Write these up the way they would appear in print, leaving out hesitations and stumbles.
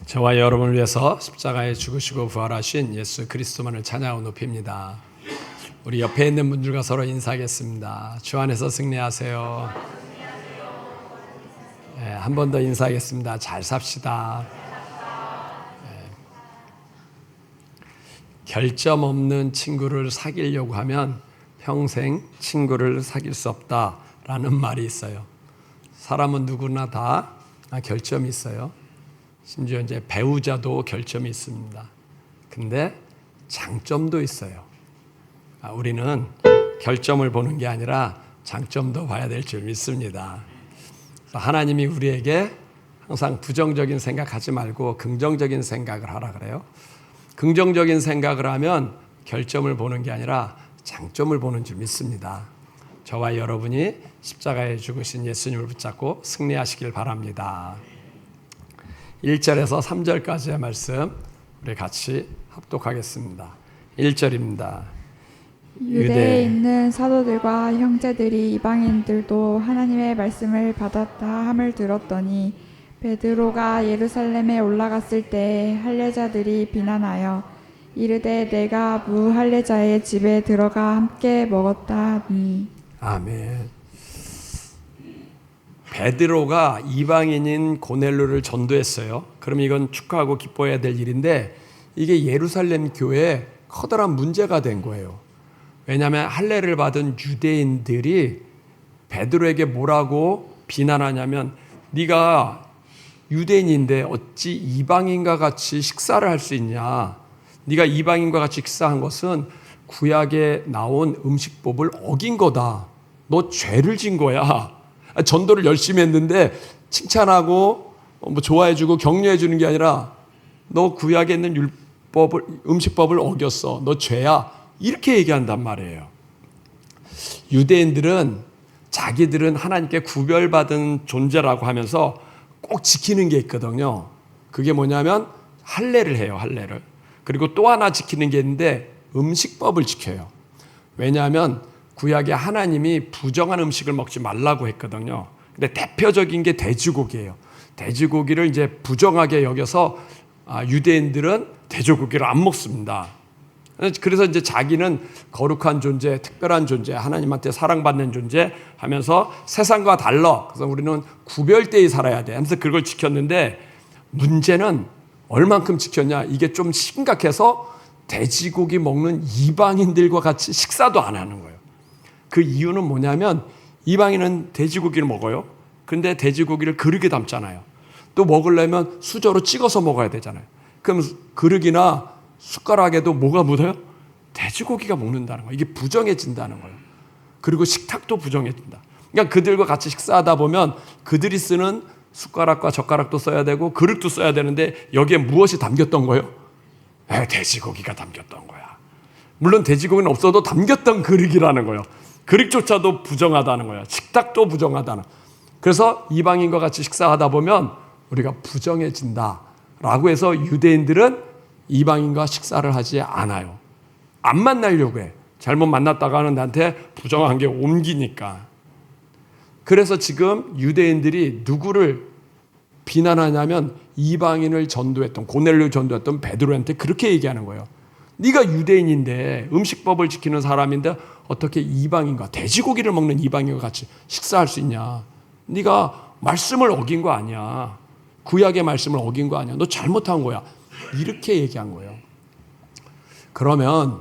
저와 여러분을 위해서 십자가에 죽으시고 부활하신 예수 그리스도만을 찬양하고 높입니다. 우리 옆에 있는 분들과 서로 인사하겠습니다. 주 안에서 승리하세요. 네, 한 번 더 인사하겠습니다. 잘 삽시다. 네. 결점 없는 친구를 사귀려고 하면 평생 친구를 사귈 수 없다라는 말이 있어요. 사람은 누구나 다 결점이 있어요. 심지어 이제 배우자도 결점이 있습니다. 근데 장점도 있어요. 우리는 결점을 보는 게 아니라 장점도 봐야 될 줄 믿습니다. 하나님이 우리에게 항상 부정적인 생각하지 말고 긍정적인 생각을 하라 그래요. 긍정적인 생각을 하면 결점을 보는 게 아니라 장점을 보는 줄 믿습니다. 저와 여러분이 십자가에 죽으신 예수님을 붙잡고 승리하시길 바랍니다. 1절에서 3절까지의 말씀 우리 같이 합독하겠습니다. 1절입니다. 유대에 있는 사도들과 형제들이 이방인들도 하나님의 말씀을 받았다 함을 들었더니 베드로가 예루살렘에 올라갔을 때 할례자들이 비난하여 이르되 내가 무할례자의 집에 들어가 함께 먹었다 하니. 아멘. 베드로가 이방인인 고넬료를 전도했어요. 그럼 이건 축하하고 기뻐해야 될 일인데 이게 예루살렘 교회에 커다란 문제가 된 거예요. 왜냐하면 할례를 받은 유대인들이 베드로에게 뭐라고 비난하냐면 네가 유대인인데 어찌 이방인과 같이 식사를 할 수 있냐. 네가 이방인과 같이 식사한 것은 구약에 나온 음식법을 어긴 거다. 너 죄를 진 거야. 전도를 열심히 했는데 칭찬하고 좋아해주고 격려해주는 게 아니라 너 구약에 있는 음식법을 어겼어. 너 죄야. 이렇게 얘기한단 말이에요. 유대인들은 자기들은 하나님께 구별받은 존재라고 하면서 꼭 지키는 게 있거든요. 그게 뭐냐면 할례를 해요. 할례를. 그리고 또 하나 지키는 게 있는데 음식법을 지켜요. 왜냐하면 구약에 하나님이 부정한 음식을 먹지 말라고 했거든요. 근데 대표적인 게 돼지고기예요. 돼지고기를 이제 부정하게 여겨서 유대인들은 돼지고기를 안 먹습니다. 그래서 이제 자기는 거룩한 존재, 특별한 존재, 하나님한테 사랑받는 존재 하면서 세상과 달라. 그래서 우리는 구별되이 살아야 돼. 하면서 그걸 지켰는데 문제는 얼만큼 지켰냐. 이게 좀 심각해서 돼지고기 먹는 이방인들과 같이 식사도 안 하는 거예요. 그 이유는 뭐냐면 이방인은 돼지고기를 먹어요. 근데 돼지고기를 그릇에 담잖아요. 또 먹으려면 수저로 찍어서 먹어야 되잖아요. 그럼 그릇이나 숟가락에도 뭐가 묻어요? 돼지고기가 묻는다는 거예요. 이게 부정해진다는 거예요. 그리고 식탁도 부정해진다. 그러니까 그들과 같이 식사하다 보면 그들이 쓰는 숟가락과 젓가락도 써야 되고 그릇도 써야 되는데 여기에 무엇이 담겼던 거예요? 돼지고기가 담겼던 거야. 물론 돼지고기는 없어도 담겼던 그릇이라는 거예요. 그릇조차도 부정하다는 거예요. 식탁도 부정하다는. 그래서 이방인과 같이 식사하다 보면 우리가 부정해진다라고 해서 유대인들은 이방인과 식사를 하지 않아요. 안 만나려고 해. 잘못 만났다가는 나한테 부정한 게 옮기니까. 그래서 지금 유대인들이 누구를 비난하냐면 이방인을 전도했던 고넬료 전도했던 베드로한테 그렇게 얘기하는 거예요. 네가 유대인인데 음식법을 지키는 사람인데 어떻게 이방인과 돼지고기를 먹는 이방인과 같이 식사할 수 있냐. 네가 말씀을 어긴 거 아니야. 구약의 말씀을 어긴 거 아니야. 너 잘못한 거야. 이렇게 얘기한 거예요. 그러면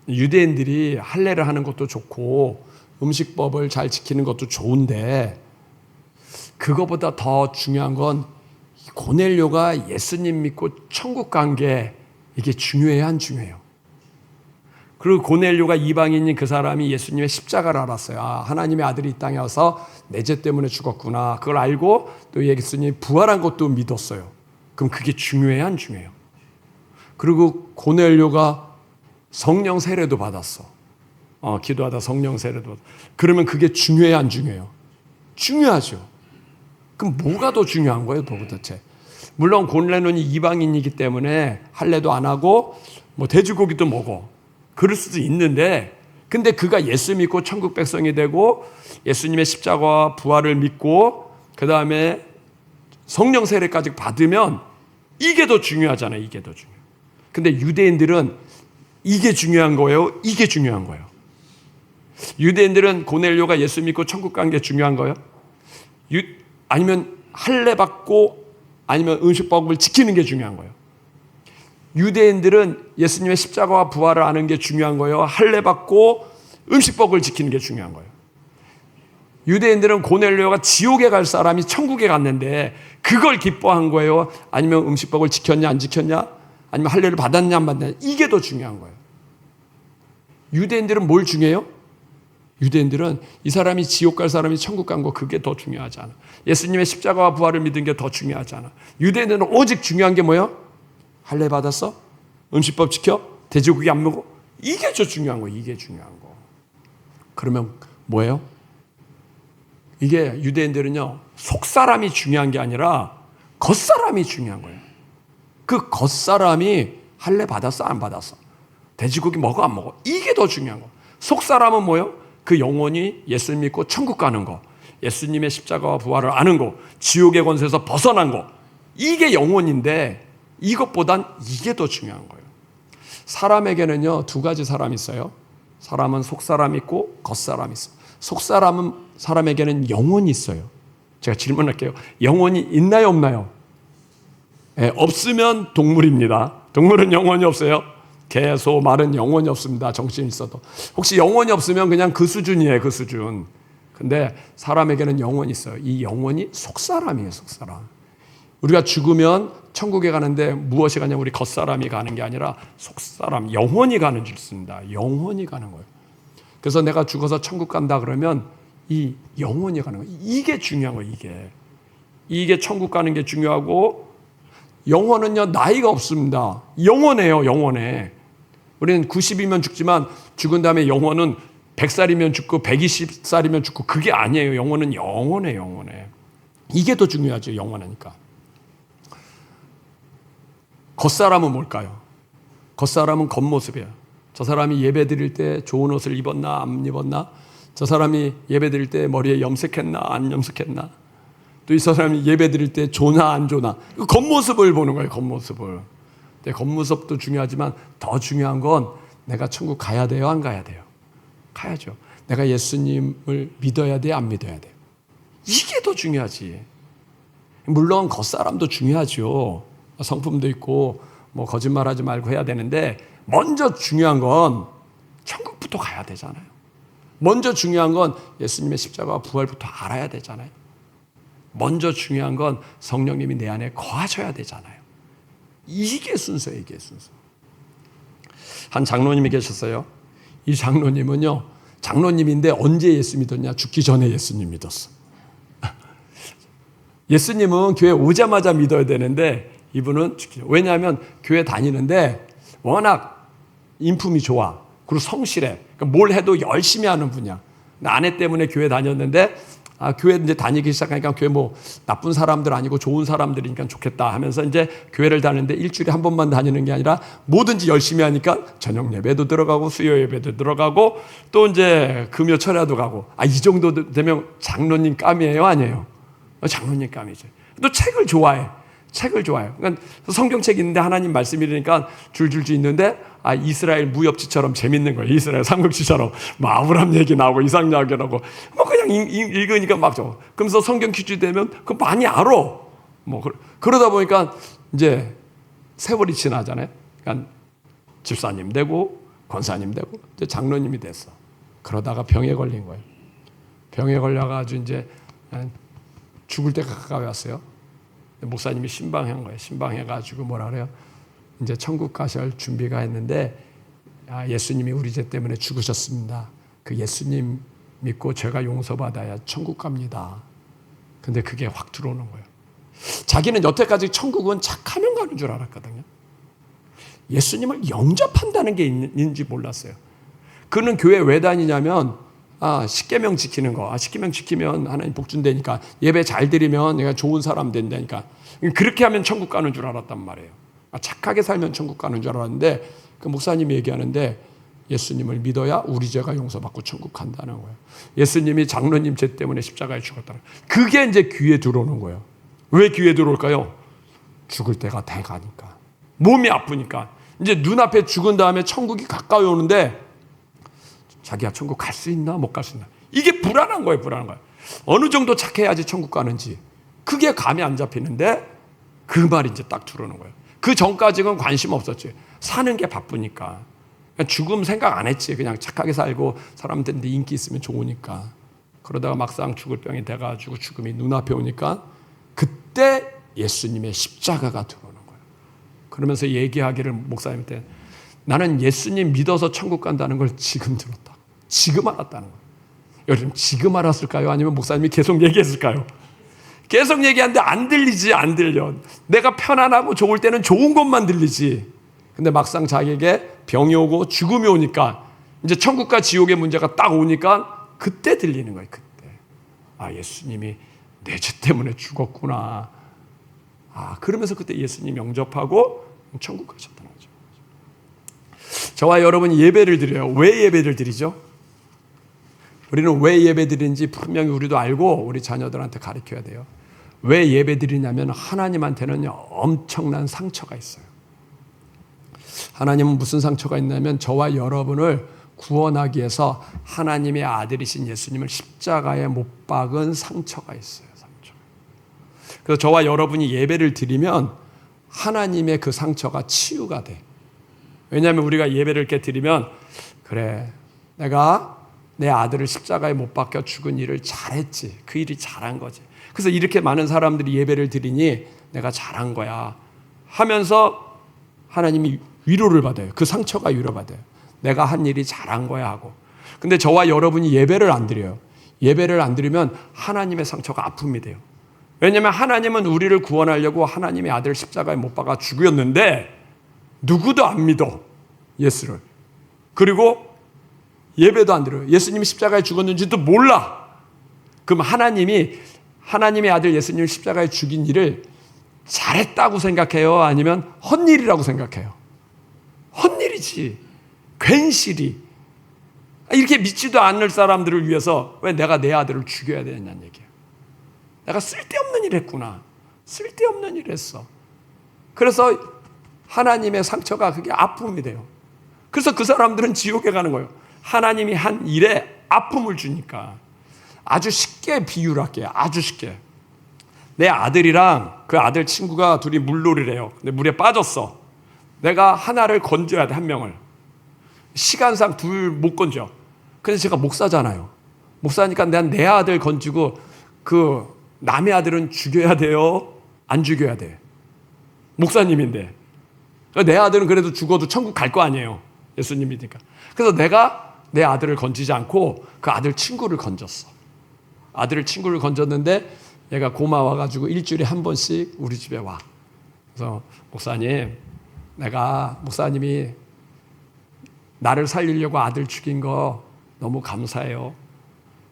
유대인들이 할례를 하는 것도 좋고 음식법을 잘 지키는 것도 좋은데 그거보다 더 중요한 건 고넬료가 예수님 믿고 천국 간 게 이게 중요해야 안 중요해요. 그리고 고넬료가 이방인인 그 사람이 예수님의 십자가를 알았어요. 하나님의 아들이 이 땅에 와서 내 죄 때문에 죽었구나. 그걸 알고 또 예수님이 부활한 것도 믿었어요. 그럼 그게 중요해야 안 중요해요. 그리고 고넬료가 성령 세례도 받았어. 기도하다 성령 세례도 받았어. 그러면 그게 중요해야 안 중요해요? 중요하죠. 그럼 뭐가 더 중요한 거예요, 도대체? 물론 고넬료는 이방인이기 때문에 할례도 안 하고 돼지고기도 먹어. 그럴 수도 있는데 근데 그가 예수 믿고 천국 백성이 되고 예수님의 십자가와 부활을 믿고 그 다음에 성령 세례까지 받으면 이게 더 중요하잖아요. 이게 더 중요해요. 근데 유대인들은 이게 중요한 거예요? 이게 중요한 거예요? 유대인들은 고넬료가 예수 믿고 천국 간 게 중요한 거예요? 아니면 할례 받고 아니면 음식법을 지키는 게 중요한 거예요? 유대인들은 예수님의 십자가와 부활을 아는 게 중요한 거예요? 할례 받고 음식법을 지키는 게 중요한 거예요? 유대인들은 고넬료가 지옥에 갈 사람이 천국에 갔는데 그걸 기뻐한 거예요? 아니면 음식법을 지켰냐 안 지켰냐? 아니면 할례를 받았냐 안 받았냐? 이게 더 중요한 거예요. 유대인들은 뭘 중요해요? 유대인들은 이 사람이 지옥 갈 사람이 천국 간 거 그게 더 중요하지 않아. 예수님의 십자가와 부활을 믿은 게 더 중요하지 않아. 유대인들은 오직 중요한 게 뭐예요? 할례 받았어? 음식법 지켜? 돼지고기 안 먹어? 이게 더 중요한 거예요. 이게 중요한 거. 그러면 뭐예요? 이게 유대인들은요, 속사람이 중요한 게 아니라 겉사람이 중요한 거예요. 그 겉사람이 할례 받았어? 안 받았어? 돼지고기 먹어? 안 먹어? 이게 더 중요한 거. 속사람은 뭐예요? 그 영혼이 예수 믿고 천국 가는 거, 예수님의 십자가와 부활을 아는 거, 지옥의 권세에서 벗어난 거, 이게 영혼인데 이것보단 이게 더 중요한 거예요. 사람에게는요, 두 가지 사람이 있어요. 사람은 속사람이 있고 겉사람이 있어요. 속사람은 사람에게는 영혼이 있어요. 제가 질문할게요. 영혼이 있나요, 없나요? 네, 없으면 동물입니다. 동물은 영혼이 없어요. 개, 소, 말은 영혼이 없습니다. 정신이 있어도. 혹시 영혼이 없으면 그냥 그 수준이에요. 그 수준. 근데 사람에게는 영혼이 있어요. 이 영혼이 속사람이에요. 속사람. 우리가 죽으면 천국에 가는데 무엇이 가냐? 우리 겉사람이 가는 게 아니라 속사람, 영혼이 가는 줄 씁니다. 영혼이 가는 거예요. 그래서 내가 죽어서 천국 간다 그러면 이 영혼이 가는 거예요. 이게 중요한 거예요. 이게 천국 가는 게 중요하고, 영혼은요 나이가 없습니다. 영원해요. 영원해. 우리는 90이면 죽지만 죽은 다음에 영혼은 100살이면 죽고 120살이면 죽고 그게 아니에요. 영혼은 영원해. 영원해. 이게 더 중요하죠. 영원하니까. 겉사람은 뭘까요? 겉사람은 겉모습이에요. 저 사람이 예배 드릴 때 좋은 옷을 입었나 안 입었나? 저 사람이 예배 드릴 때 머리에 염색했나 안 염색했나? 또 이 사람이 예배 드릴 때 좋나 안 좋나? 겉모습을 보는 거예요. 겉모습을. 근데 겉모습도 중요하지만 더 중요한 건 내가 천국 가야 돼요? 안 가야 돼요? 가야죠. 내가 예수님을 믿어야 돼요? 안 믿어야 돼요? 이게 더 중요하지. 물론 겉사람도 중요하죠. 성품도 있고 뭐 거짓말하지 말고 해야 되는데 먼저 중요한 건 천국부터 가야 되잖아요. 먼저 중요한 건 예수님의 십자가와 부활부터 알아야 되잖아요. 먼저 중요한 건 성령님이 내 안에 거하셔야 되잖아요. 이게 순서예요. 이게 순서. 한 장로님이 계셨어요. 이 장로님은요, 장로님인데 언제 예수 믿었냐? 죽기 전에 예수님 믿었어. 예수님은 교회 오자마자 믿어야 되는데 이분은 왜냐하면 교회 다니는데 워낙 인품이 좋아. 그리고 성실해. 그러니까 뭘 해도 열심히 하는 분이야. 아내 때문에 교회 다녔는데 교회 이제 다니기 시작하니까 교회 뭐 나쁜 사람들 아니고 좋은 사람들이니까 좋겠다 하면서 이제 교회를 다니는데 일주일에 한 번만 다니는 게 아니라 뭐든지 열심히 하니까 저녁 예배도 들어가고 수요 예배도 들어가고 또 이제 금요 철야도 가고 이 정도 되면 장로님 감이에요? 아니에요? 장로님 감이죠. 또 책을 좋아해. 책을 좋아해요. 그러니까 성경책이 있는데 하나님 말씀이니까 줄줄줄 있는데 이스라엘 무협지처럼 재밌는 거예요. 이스라엘 삼국지처럼 뭐 아브람 얘기 나오고 이삭 이야기 나오고 뭐 그냥 읽으니까 막 줘. 그러면서 성경 퀴즈 되면 그 많이 알아. 뭐 그러다 보니까 이제 세월이 지나잖아요. 그러니까 집사님 되고 권사님 되고 이제 장로님이 됐어. 그러다가 병에 걸린 거예요. 병에 걸려가지고 이제 죽을 때 가까이 왔어요. 목사님이 신방한 거예요. 신방해가지고 뭐라 그래요? 이제 천국 가실 준비가 했는데 예수님이 우리 죄 때문에 죽으셨습니다. 그 예수님 믿고 죄가 용서받아야 천국 갑니다. 근데 그게 확 들어오는 거예요. 자기는 여태까지 천국은 착하면 가는 줄 알았거든요. 예수님을 영접한다는 게 있는지 몰랐어요. 그는 교회 왜 다니냐면 십계명 지키는 거. 십계명 지키면 하나님 복 준다니까. 예배 잘 드리면 내가 좋은 사람 된다니까. 그렇게 하면 천국 가는 줄 알았단 말이에요. 착하게 살면 천국 가는 줄 알았는데 그 목사님이 얘기하는데 예수님을 믿어야 우리 죄가 용서받고 천국 간다는 거예요. 예수님이 장로님 죄 때문에 십자가에 죽었다는 거예요. 그게 이제 귀에 들어오는 거예요. 왜 귀에 들어올까요? 죽을 때가 돼가니까. 몸이 아프니까. 이제 눈앞에 죽은 다음에 천국이 가까이 오는데 자기야 천국 갈 수 있나 못 갈 수 있나. 이게 불안한 거예요. 불안한 거예요. 어느 정도 착해야지 천국 가는지. 그게 감이 안 잡히는데 그 말이 이제 딱 들어오는 거예요. 그 전까지는 관심 없었지. 사는 게 바쁘니까. 죽음 생각 안 했지. 그냥 착하게 살고 사람들한테 인기 있으면 좋으니까. 그러다가 막상 죽을 병이 돼가지고 죽음이 눈앞에 오니까 그때 예수님의 십자가가 들어오는 거예요. 그러면서 얘기하기를 목사님한테 나는 예수님 믿어서 천국 간다는 걸 지금 들었다. 지금 알았다는 거예요. 여러분 지금 알았을까요? 아니면 목사님이 계속 얘기했을까요? 계속 얘기하는데 안 들리지. 안 들려. 내가 편안하고 좋을 때는 좋은 것만 들리지. 근데 막상 자기에게 병이 오고 죽음이 오니까 이제 천국과 지옥의 문제가 딱 오니까 그때 들리는 거예요. 그때. 아, 예수님이 내 죄 때문에 죽었구나. 아, 그러면서 그때 예수님 영접하고 천국 가셨다는 거죠. 저와 여러분이 예배를 드려요. 왜 예배를 드리죠? 우리는 왜 예배 드리는지 분명히 우리도 알고 우리 자녀들한테 가르쳐야 돼요. 왜 예배 드리냐면 하나님한테는 엄청난 상처가 있어요. 하나님은 무슨 상처가 있냐면 저와 여러분을 구원하기 위해서 하나님의 아들이신 예수님을 십자가에 못 박은 상처가 있어요. 상처. 그래서 저와 여러분이 예배를 드리면 하나님의 그 상처가 치유가 돼. 왜냐하면 우리가 예배를 이렇게 드리면 그래 내가 내 아들을 십자가에 못 박혀 죽은 일을 잘했지. 그 일이 잘한 거지. 그래서 이렇게 많은 사람들이 예배를 드리니 내가 잘한 거야 하면서 하나님이 위로를 받아요. 그 상처가 위로받아요. 내가 한 일이 잘한 거야 하고. 근데 저와 여러분이 예배를 안 드려요. 예배를 안 드리면 하나님의 상처가 아픔이 돼요. 왜냐하면 하나님은 우리를 구원하려고 하나님의 아들 십자가에 못 박아 죽였는데 누구도 안 믿어. 예수를. 그리고 예배도 안 드려요. 예수님이 십자가에 죽었는지도 몰라. 그럼 하나님의 아들 예수님을 십자가에 죽인 일을 잘했다고 생각해요? 아니면 헛일이라고 생각해요? 헛일이지. 괜시리. 이렇게 믿지도 않을 사람들을 위해서 왜 내가 내 아들을 죽여야 되냐는 얘기예요. 내가 쓸데없는 일 했구나. 쓸데없는 일 했어. 그래서 하나님의 상처가 그게 아픔이 돼요. 그래서 그 사람들은 지옥에 가는 거예요. 하나님이 한 일에 아픔을 주니까. 아주 쉽게 비유를 할게요. 아주 쉽게. 내 아들이랑 그 아들 친구가 둘이 물놀이를 해요. 근데 물에 빠졌어. 내가 하나를 건져야 돼, 한 명을. 시간상 둘 못 건져. 그래서 제가 목사잖아요. 목사니까 난 내 아들 건지고 그 남의 아들은 죽여야 돼요? 안 죽여야 돼? 목사님인데. 내 아들은 그래도 죽어도 천국 갈 거 아니에요. 예수님이니까. 그래서 내가 내 아들을 건지지 않고 그 아들 친구를 건졌어. 아들 친구를 건졌는데 얘가 고마워가지고 일주일에 한 번씩 우리 집에 와. 그래서 목사님, 목사님이 나를 살리려고 아들 죽인 거 너무 감사해요.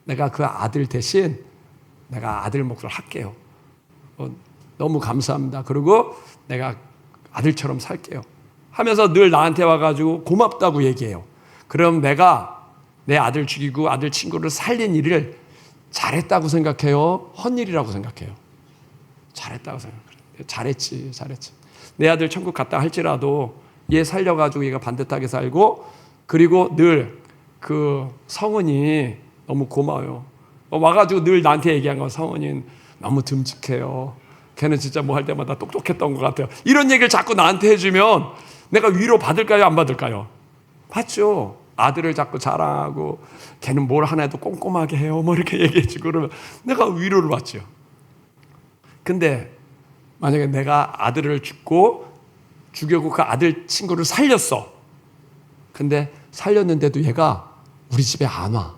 내가 그 아들 대신 내가 아들 몫을 할게요. 너무 감사합니다. 그리고 내가 아들처럼 살게요. 하면서 늘 나한테 와가지고 고맙다고 얘기해요. 그럼 내가 내 아들 죽이고 아들 친구를 살린 일을 잘했다고 생각해요? 헛일이라고 생각해요? 잘했다고 생각해요. 잘했지. 내 아들 천국 갔다 할지라도 얘 살려가지고 얘가 반듯하게 살고 그리고 늘 그 성은이 너무 고마워요. 와가지고 늘 나한테 얘기한 거 성은이 너무 듬직해요. 걔는 진짜 뭐 할 때마다 똑똑했던 것 같아요. 이런 얘기를 자꾸 나한테 해주면 내가 위로 받을까요? 안 받을까요? 받죠. 아들을 자꾸 자랑하고 걔는 뭘 하나 해도 꼼꼼하게 해요. 뭐 이렇게 얘기해주고 그러면 내가 위로를 받죠. 근데 만약에 내가 아들을 죽이고 그 아들 친구를 살렸어. 근데 살렸는데도 얘가 우리 집에 안 와.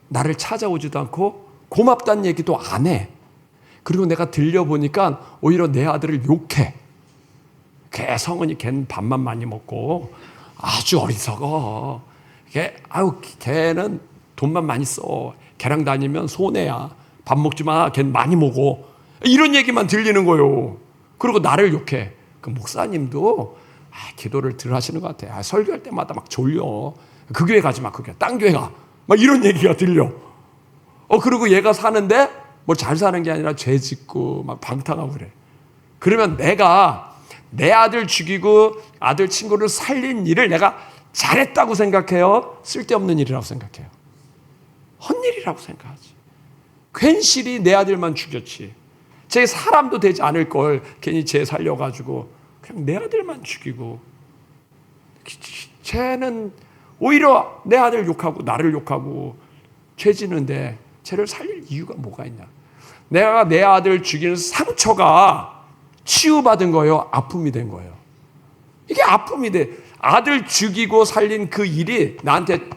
나를 찾아오지도 않고 고맙다는 얘기도 안 해. 그리고 내가 들려보니까 오히려 내 아들을 욕해. 걔는 밥만 많이 먹고 아주 어리석어. 걔는 돈만 많이 써. 걔랑 다니면 손해야. 밥 먹지 마. 걔는 많이 먹어. 이런 얘기만 들리는 거예요. 그리고 나를 욕해. 그 목사님도 기도를 덜 하시는 것 같아. 설교할 때마다 막 졸려. 그 교회 가지 마. 그 교회. 딴 교회 가. 막 이런 얘기가 들려. 그리고 얘가 사는데 뭐 잘 사는 게 아니라 죄 짓고 막 방탕하고 그래. 그러면 내가 내 아들 죽이고 아들 친구를 살린 일을 내가 잘했다고 생각해요? 쓸데없는 일이라고 생각해요? 헛일이라고 생각하지. 괜시리 내 아들만 죽였지. 제 사람도 되지 않을 걸 괜히 쟤 살려가지고 그냥 내 아들만 죽이고, 쟤는 오히려 내 아들 욕하고 나를 욕하고 죄 지는데 쟤를 살릴 이유가 뭐가 있냐. 내가 내 아들 죽이는 상처가 치유받은 거예요? 아픔이 된 거예요? 이게 아픔이 돼. 아들 죽이고 살린 그 일이 나한테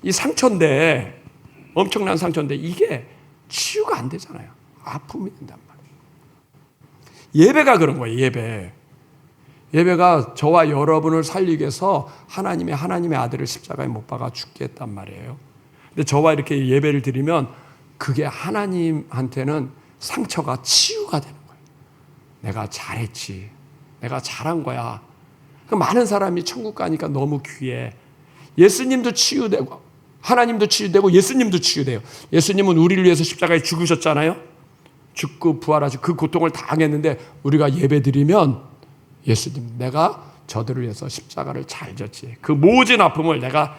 이 상처인데, 엄청난 상처인데 이게 치유가 안 되잖아요. 아픔이 된단 말이에요. 예배가 그런 거예요. 예배가 저와 여러분을 살리기 위해서 하나님의 아들을 십자가에 못 박아 죽게 했단 말이에요. 근데 저와 이렇게 예배를 드리면 그게 하나님한테는 상처가 치유가 되는 거예요. 내가 잘했지. 내가 잘한 거야. 많은 사람이 천국 가니까 너무 귀해. 예수님도 치유되고 하나님도 치유되고 예수님도 치유돼요. 예수님은 우리를 위해서 십자가에 죽으셨잖아요. 죽고 부활하시고 그 고통을 당했는데 우리가 예배드리면 예수님, 내가 저들을 위해서 십자가를 잘 졌지. 그 모진 아픔을 내가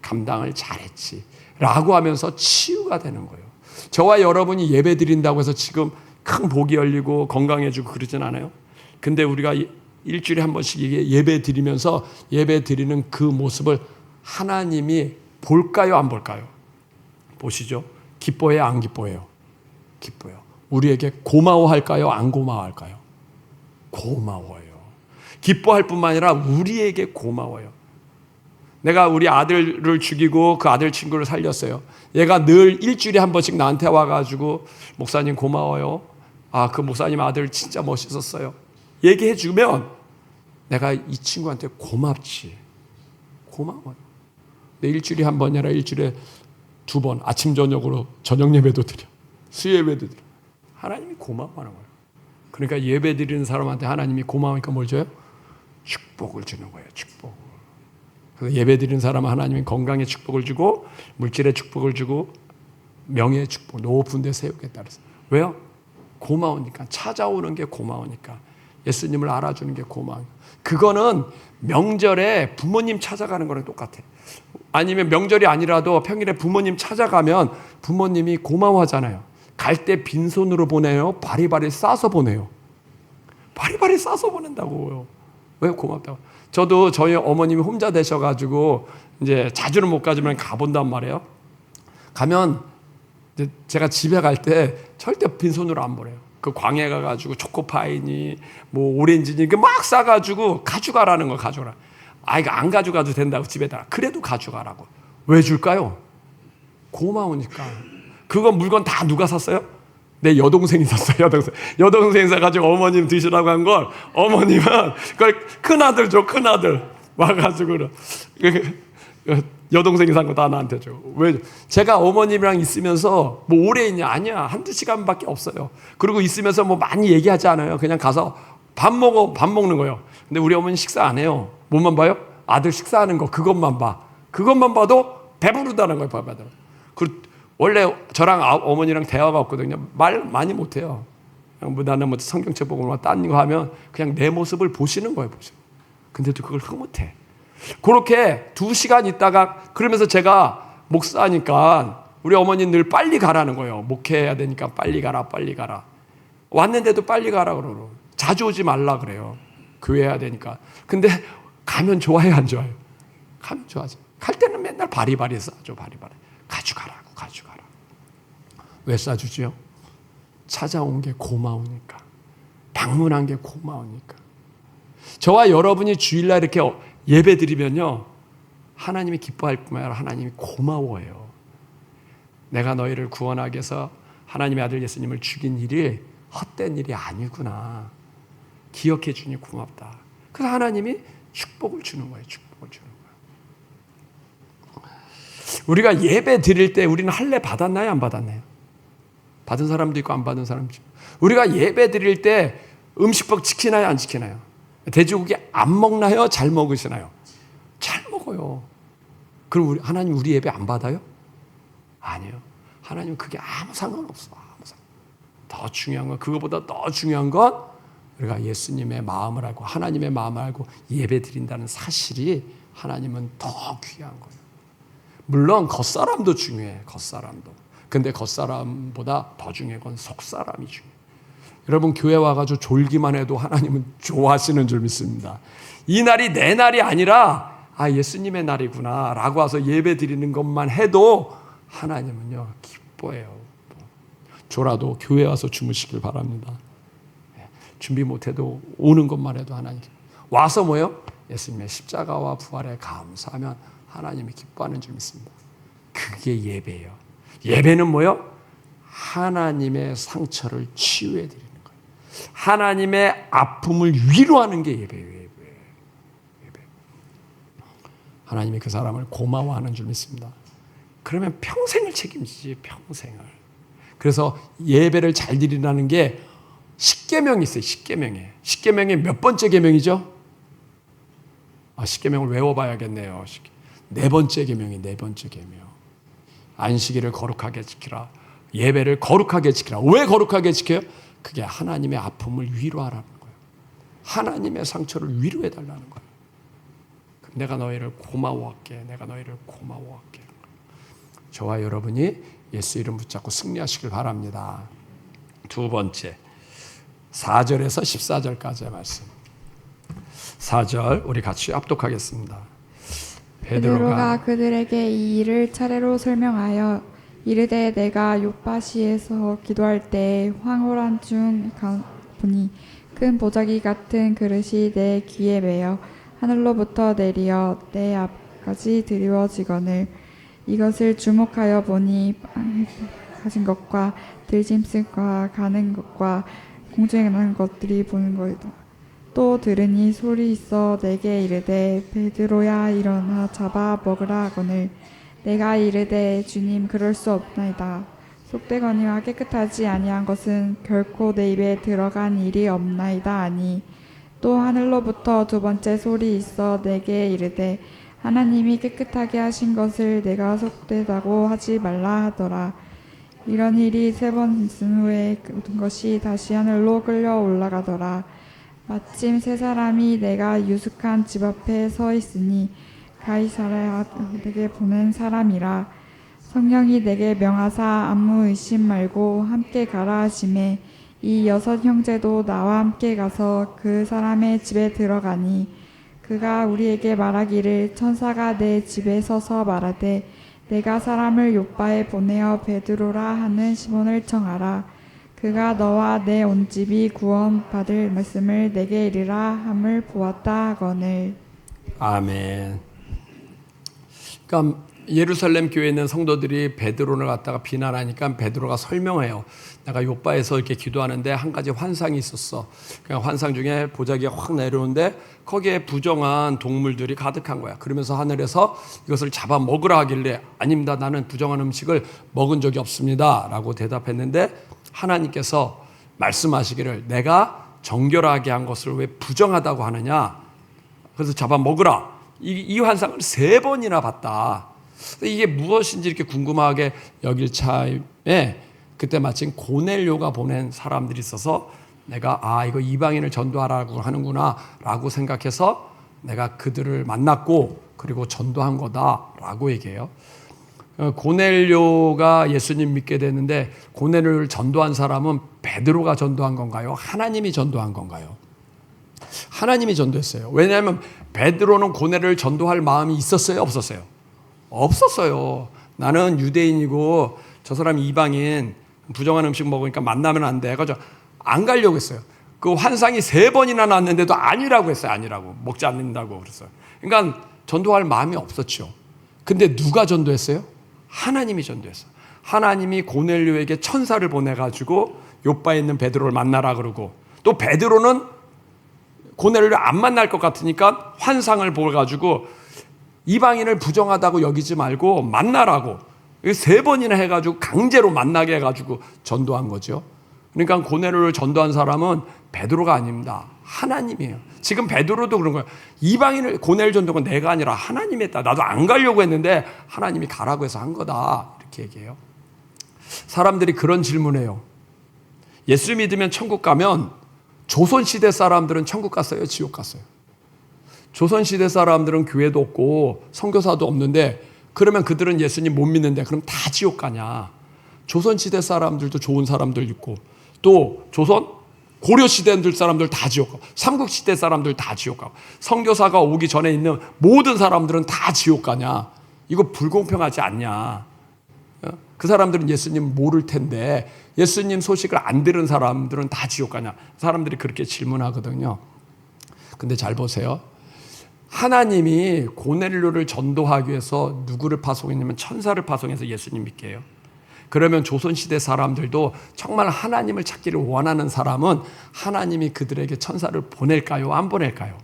감당을 잘했지. 라고 하면서 치유가 되는 거예요. 저와 여러분이 예배드린다고 해서 지금 큰 복이 열리고 건강해지고 그러진 않아요. 근데 우리가 일주일에 한 번씩 예배드리면서 예배드리는 그 모습을 하나님이 볼까요? 안 볼까요? 보시죠. 기뻐해요? 안 기뻐해요? 기뻐요. 우리에게 고마워할까요? 안 고마워할까요? 고마워요. 기뻐할 뿐만 아니라 우리에게 고마워요. 내가 우리 아들을 죽이고 그 아들 친구를 살렸어요. 얘가 늘 일주일에 한 번씩 나한테 와가지고 목사님 고마워요. 아, 그 목사님 아들 진짜 멋있었어요. 얘기해 주면 내가 이 친구한테 고맙지. 고마워요. 내 일주일에 한 번이 아니라 일주일에 2번 아침 저녁으로 저녁 예배도 드려. 수요 예배도 드려. 하나님이 고마워하는 거예요. 그러니까 예배 드리는 사람한테 하나님이 고마우니까 뭘 줘요? 축복을 주는 거예요. 축복. 그래서 예배 드리는 사람은 하나님이 건강의 축복을 주고 물질의 축복을 주고 명예의 축복, 높은 데 세우겠다 그랬어요. 왜요? 고마우니까. 찾아오는 게 고마우니까. 예수님을 알아주는 게 고마우니까. 그거는 명절에 부모님 찾아가는 거랑 똑같아. 아니면 명절이 아니라도 평일에 부모님 찾아가면 부모님이 고마워하잖아요. 갈 때 빈손으로 보내요? 바리바리 싸서 보내요? 바리바리 싸서 보낸다고요. 왜? 고맙다고. 저도 저희 어머님이 혼자 되셔가지고 이제 자주는 못 가지만 가본단 말이에요. 가면 이제 제가 집에 갈 때 절대 빈손으로 안 보내요. 그 광야 가가지고 초코파이니 뭐 오렌지니 막 싸가지고 가져가라는 거 가져라. 아, 이거 안 가져가도 된다고 집에다가. 그래도 가져가라고. 왜 줄까요? 고마우니까. 그거 물건 다 누가 샀어요? 내 여동생이 샀어요. 여동생이 사가지고 어머님 드시라고 한 걸 어머님은 그걸 큰아들 줘. 큰아들 와가지고 여동생이 산 거 다 나한테 줘. 왜? 제가 어머님이랑 있으면서 뭐 오래 있냐? 아니야. 1-2시간밖에 없어요. 그리고 있으면서 뭐 많이 얘기하지 않아요. 그냥 가서 밥 먹는 거예요. 근데 우리 어머니 식사 안 해요. 뭐만 봐요? 아들 식사하는 거 그것만 봐. 그것만 봐도 배부르다는 거예요. 밥하더라. 원래 저랑 어머니랑 대화가 없거든요. 말 많이 못해요. 그냥 나는 뭐 성경책 보고 딴 거 하면 그냥 내 모습을 보시는 거예요. 근데도 그걸 흐뭇해. 그렇게 2시간 있다가 그러면서 제가 목사니까 우리 어머니 늘 빨리 가라는 거예요. 목회해야 되니까 빨리 가라. 왔는데도 빨리 가라 그러고 자주 오지 말라 그래요. 교회 해야 되니까. 근데 가면 좋아요, 안 좋아요? 가면 좋아하죠. 갈 때는 맨날 바리바리 싸죠. 가져가라고. 왜 싸주지요? 찾아온 게 고마우니까. 방문한 게 고마우니까. 저와 여러분이 주일날 이렇게 예배 드리면요, 하나님이 기뻐할 뿐만 아니라 하나님이 고마워해요. 내가 너희를 구원하기 위해서 하나님의 아들 예수님을 죽인 일이 헛된 일이 아니구나. 기억해 주니 고맙다. 그래서 하나님이 축복을 주는 거예요. 우리가 예배 드릴 때 우리는 할례 받았나요? 안 받았나요? 받은 사람도 있고 안 받은 사람도 있고. 우리가 예배 드릴 때 음식법 지키나요? 안 지키나요? 돼지고기 안 먹나요? 잘 먹으시나요? 잘 먹어요. 그럼 하나님 우리 예배 안 받아요? 아니요. 하나님 그게 아무 상관없어. 더 중요한 건, 그거보다 더 중요한 건 우리가 예수님의 마음을 알고 하나님의 마음을 알고 예배 드린다는 사실이 하나님은 더 귀한 거예요. 물론 겉사람도 중요해. 겉사람도. 근데 겉사람보다 더 중요한 건 속사람이 중요해요. 여러분, 교회 와가지고 졸기만 해도 하나님은 좋아하시는 줄 믿습니다. 이 날이 내 날이 아니라 예수님의 날이구나 라고 와서 예배 드리는 것만 해도 하나님은요 기뻐해요. 졸아도 교회 와서 주무시길 바랍니다. 준비 못해도 오는 것만 해도 하나님 와서 뭐요? 예수님의 십자가와 부활에 감사하면 하나님이 기뻐하는 줄 믿습니다. 그게 예배예요. 예배는 뭐요? 하나님의 상처를 치유해 드리는 거예요. 하나님의 아픔을 위로하는 게 예배예요. 예배. 하나님이 그 사람을 고마워하는 줄 믿습니다. 그러면 평생을 책임지지, 평생을. 그래서 예배를 잘 드리라는 게 십계명이 있어요. 십계명의 몇 번째 계명이죠? 십계명을 외워봐야겠네요. 네 번째 계명이 네 번째 계명. 안식일을 거룩하게 지키라. 예배를 거룩하게 지키라. 왜 거룩하게 지켜요? 그게 하나님의 아픔을 위로하라는 거예요. 하나님의 상처를 위로해달라는 거예요. 내가 너희를 고마워할게. 내가 너희를 고마워할게. 저와 여러분이 예수 이름 붙잡고 승리하시길 바랍니다. 두 번째, 4절에서 14절까지의 말씀. 4절 우리 같이 합독하겠습니다. 베드로가 그들에게 이 일을 차례로 설명하여 이르되 내가 요파시에서 기도할 때 황홀한 중 보니 큰 보자기 같은 그릇이 내 귀에 매여 하늘로부터 내리어 내 앞까지 드리워지거늘 이것을 주목하여 보니 가진 것과 들짐승과 가는 것과 공중에 나는 것들이 보는 것이다. 또 들으니 소리 있어 내게 이르되 베드로야 일어나 잡아 먹으라 하거늘 내가 이르되 주님 그럴 수 없나이다. 속되거니와 깨끗하지 아니한 것은 결코 내 입에 들어간 일이 없나이다 하니 또 하늘로부터 두 번째 소리 있어 내게 이르되 하나님이 깨끗하게 하신 것을 내가 속되다고 하지 말라 하더라. 이런 일이 세 번 있은 후에 모든 것이 다시 하늘로 끌려 올라가더라. 마침 세 사람이 내가 유숙한 집 앞에 서 있으니 가이사랴 내게 보낸 사람이라. 성령이 내게 명하사 아무 의심 말고 함께 가라 하시매 이 여섯 형제도 나와 함께 가서 그 사람의 집에 들어가니 그가 우리에게 말하기를 천사가 내 집에 서서 말하되 내가 사람을 요빠에 보내어 베드로라 하는 시몬을 청하라. 그가 너와 내 온 집이 구원받을 말씀을 내게 이르라 함을 보았다 하거늘. 아멘. 그러니까 예루살렘 교회에 있는 성도들이 베드로를 갖다가 비난하니까 베드로가 설명해요. 내가 요바에서 이렇게 기도하는데 한 가지 환상이 있었어. 그냥 환상 중에 보자기가 확 내려오는데 거기에 부정한 동물들이 가득한 거야. 그러면서 하늘에서 이것을 잡아 먹으라 하길래 아닙니다. 나는 부정한 음식을 먹은 적이 없습니다. 라고 대답했는데 하나님께서 말씀하시기를 내가 정결하게 한 것을 왜 부정하다고 하느냐. 그래서 잡아 먹으라. 이 환상을 3번이나 봤다. 이게 무엇인지 이렇게 궁금하게 여길 차에 그때 마침 고넬료가 보낸 사람들이 있어서 내가 이거 이방인을 전도하라고 하는구나 라고 생각해서 내가 그들을 만났고 그리고 전도한 거다라고 얘기해요. 고넬료가 예수님 믿게 됐는데 고넬료를 전도한 사람은 베드로가 전도한 건가요? 하나님이 전도한 건가요? 하나님이 전도했어요. 왜냐하면 베드로는 고넬료를 전도할 마음이 있었어요? 없었어요? 없었어요. 나는 유대인이고 저 사람이 이방인 부정한 음식 먹으니까 만나면 안 돼. 그래서 안 가려고 했어요. 그 환상이 3번이나 났는데도 아니라고 했어요. 아니라고. 먹지 않는다고 그랬어요. 그러니까 전도할 마음이 없었죠. 근데 누가 전도했어요? 하나님이 전도했어요. 하나님이 고넬료에게 천사를 보내가지고 요바에 있는 베드로를 만나라 그러고 또 베드로는 고넬료를 안 만날 것 같으니까 환상을 보여가지고 이방인을 부정하다고 여기지 말고 만나라고 3번이나 해가지고 강제로 만나게 해가지고 전도한 거죠. 그러니까 고넬료를 전도한 사람은 베드로가 아닙니다. 하나님이에요. 지금 베드로도 그런 거예요. 이방인을 고넬료 전도가 내가 아니라 하나님이 했다. 나도 안 가려고 했는데 하나님이 가라고 해서 한 거다. 이렇게 얘기해요. 사람들이 그런 질문해요. 예수 믿으면 천국 가면 조선시대 사람들은 천국 갔어요? 지옥 갔어요? 조선시대 사람들은 교회도 없고 선교사도 없는데 그러면 그들은 예수님 못 믿는데 그럼 다 지옥 가냐? 조선시대 사람들도 좋은 사람들 있고 또 고려시대 사람들 다 지옥 가고 삼국시대 사람들 다 지옥 가고 선교사가 오기 전에 있는 모든 사람들은 다 지옥 가냐? 이거 불공평하지 않냐? 그 사람들은 예수님 모를 텐데 예수님 소식을 안 들은 사람들은 다 지옥 가냐? 사람들이 그렇게 질문하거든요. 근데 잘 보세요. 하나님이 고넬료를 전도하기 위해서 누구를 파송했냐면 천사를 파송해서 예수님 믿게 해요. 그러면 조선시대 사람들도 정말 하나님을 찾기를 원하는 사람은 하나님이 그들에게 천사를 보낼까요? 안 보낼까요?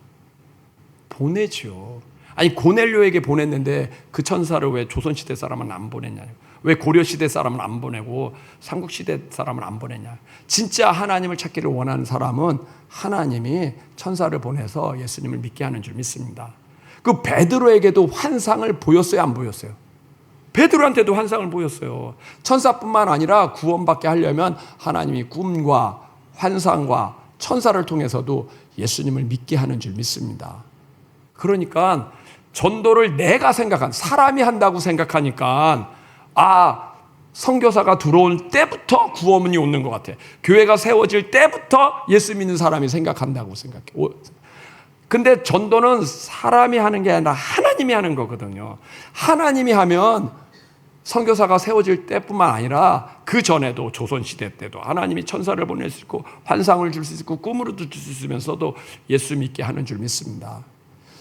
보내죠. 아니 고넬료에게 보냈는데 그 천사를 왜 조선시대 사람은 안 보냈냐요? 왜 고려시대 사람은 안 보내고 삼국시대 사람은 안 보냈냐? 진짜 하나님을 찾기를 원하는 사람은 하나님이 천사를 보내서 예수님을 믿게 하는 줄 믿습니다. 그 베드로에게도 환상을 보였어요? 안 보였어요? 베드로한테도 환상을 보였어요. 천사뿐만 아니라 구원받게 하려면 하나님이 꿈과 환상과 천사를 통해서도 예수님을 믿게 하는 줄 믿습니다. 그러니까 전도를 내가 사람이 한다고 생각하니까 선교사가 들어올 때부터 구원이 오는 것 같아. 교회가 세워질 때부터 예수 믿는 사람이 생각한다고 생각해. 근데 전도는 사람이 하는 게 아니라 하나님이 하는 거거든요. 하나님이 하면 선교사가 세워질 때뿐만 아니라 그 전에도 조선시대 때도 하나님이 천사를 보낼 수 있고 환상을 줄 수 있고 꿈으로도 줄 수 있으면서도 예수 믿게 하는 줄 믿습니다.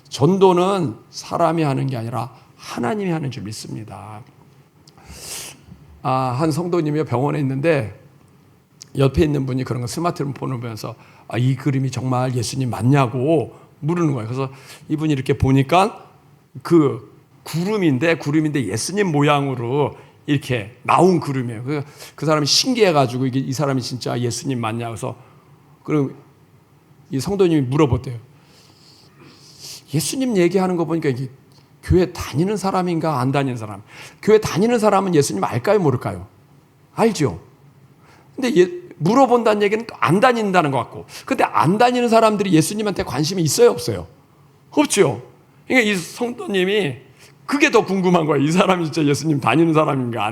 전도는 사람이 하는 게 아니라 하나님이 하는 줄 믿습니다. 한 성도님이 병원에 있는데 옆에 있는 분이 그런 거 스마트폰을 보면서 이 그림이 정말 예수님 맞냐고 물으는 거예요. 그래서 이분이 이렇게 보니까 그 구름인데 예수님 모양으로 이렇게 나온 그림이에요. 그 사람이 신기해가지고 이 사람이 진짜 예수님 맞냐 그래서 그럼 이 성도님이 물어봤대요. 예수님 얘기하는 거 보니까 이게 교회 다니는 사람인가 안 다니는 사람? 교회 다니는 사람은 예수님 알까요 모를까요? 알죠. 근데 물어본다는 얘기는 또 안 다닌다는 것 같고, 근데 안 다니는 사람들이 예수님한테 관심이 있어요 없어요? 없죠. 그러니까 이 성도님이 그게 더 궁금한 거예요. 이 사람이 진짜 예수님 다니는 사람인가,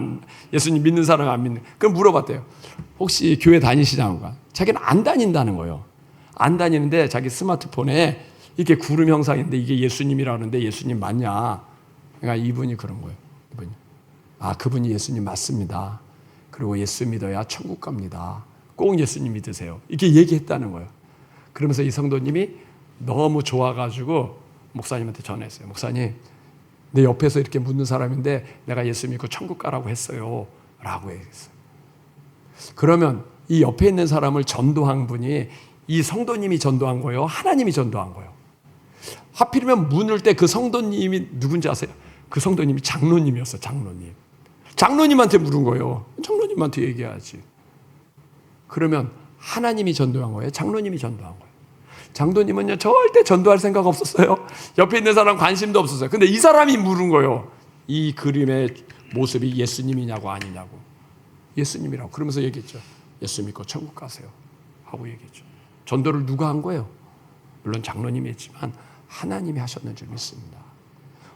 예수님 믿는 사람 안 믿는? 그럼 물어봤대요. 혹시 교회 다니시냐고. 자기는 안 다닌다는 거예요. 안 다니는데 자기 스마트폰에 이렇게 구름 형상인데 이게 예수님이라는데 예수님 맞냐? 그러니까 이분이 그런 거예요. 그분이 예수님 맞습니다. 그리고 예수 믿어야 천국 갑니다. 꼭 예수님 믿으세요. 이렇게 얘기했다는 거예요. 그러면서 이 성도님이 너무 좋아가지고 목사님한테 전화했어요. 목사님, 내 옆에서 이렇게 묻는 사람인데 내가 예수 믿고 천국 가라고 했어요. 라고 얘기했어요. 그러면 이 옆에 있는 사람을 전도한 분이 이 성도님이 전도한 거예요? 하나님이 전도한 거예요? 하필이면 문을 때 그 성도님이 누군지 아세요? 그 성도님이 장로님이었어요. 장로님한테 물은 거예요. 장로님한테 얘기해야지. 그러면 하나님이 전도한 거예요? 장로님이 전도한 거예요? 장로님은요 절대 전도할 생각 없었어요. 옆에 있는 사람 관심도 없었어요. 근데 이 사람이 물은 거예요. 이 그림의 모습이 예수님이냐고 아니냐고. 예수님이라고. 그러면서 얘기했죠. 예수 믿고 천국 가세요 하고 얘기했죠. 전도를 누가 한 거예요? 물론 장로님이 했지만 하나님이 하셨는 줄 믿습니다.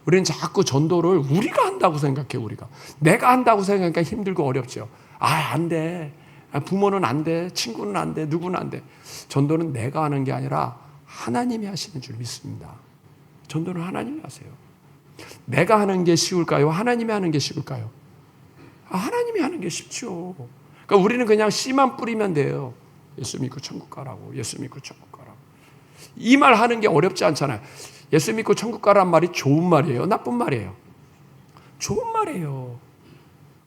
우리는 자꾸 전도를 우리가 한다고 생각해. 내가 한다고 생각하니까 힘들고 어렵죠. 안 돼. 부모는 안 돼. 친구는 안 돼. 누구는 안 돼. 전도는 내가 하는 게 아니라 하나님이 하시는 줄 믿습니다. 전도는 하나님이 하세요. 내가 하는 게 쉬울까요? 하나님이 하는 게 쉬울까요? 하나님이 하는 게 쉽죠. 그러니까 우리는 그냥 씨만 뿌리면 돼요. 예수 믿고 천국 가라고. 예수 믿고 천국 가라고. 이 말 하는 게 어렵지 않잖아요. 예수 믿고 천국 가라는 말이 좋은 말이에요? 나쁜 말이에요? 좋은 말이에요.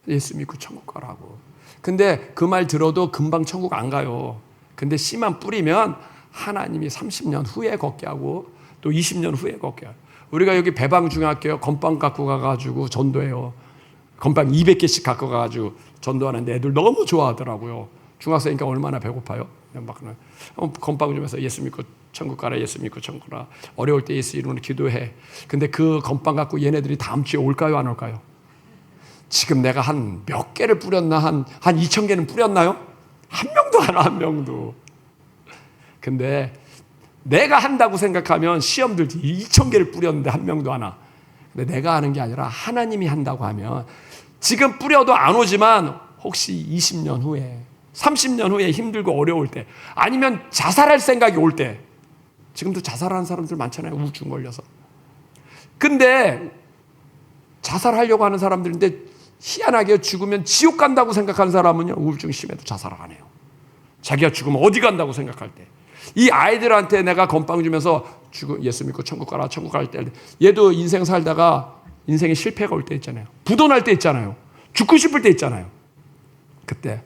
예수 믿고 천국 가라고. 근데 그 말 들어도 금방 천국 안 가요. 근데 씨만 뿌리면 하나님이 30년 후에 걷게 하고 또 20년 후에 걷게 하고. 우리가 여기 배방중학교 건빵 갖고 가가지고 전도해요. 건빵 200개씩 갖고 가가지고 전도하는데 애들 너무 좋아하더라고요. 중학생이니까 얼마나 배고파요. 건빵 좀 해서 예수 믿고 천국 가라. 예수 믿고 천국 가라. 어려울 때 예수 이름으로 기도해. 근데 그 건빵 갖고 얘네들이 다음 주에 올까요 안 올까요? 지금 내가 한 몇 개를 뿌렸나? 한 2,000개는 뿌렸나요? 한 명도 하나, 한 명도. 근데 내가 한다고 생각하면 시험들 2,000개를 뿌렸는데 한 명도 안 와. 근데 내가 하는 게 아니라 하나님이 한다고 하면 지금 뿌려도 안 오지만 혹시 20년 후에 30년 후에 힘들고 어려울 때 아니면 자살할 생각이 올 때, 지금도 자살하는 사람들 많잖아요. 우울증 걸려서. 근데 자살하려고 하는 사람들인데 희한하게 죽으면 지옥 간다고 생각하는 사람은요, 우울증이 심해도 자살을 안 해요. 자기가 죽으면 어디 간다고 생각할 때. 이 아이들한테 내가 건빵 주면서 예수 믿고 천국 가라, 천국 갈 때, 얘도 인생 살다가 인생에 실패가 올 때 있잖아요. 부도날 때 있잖아요. 죽고 싶을 때 있잖아요. 그때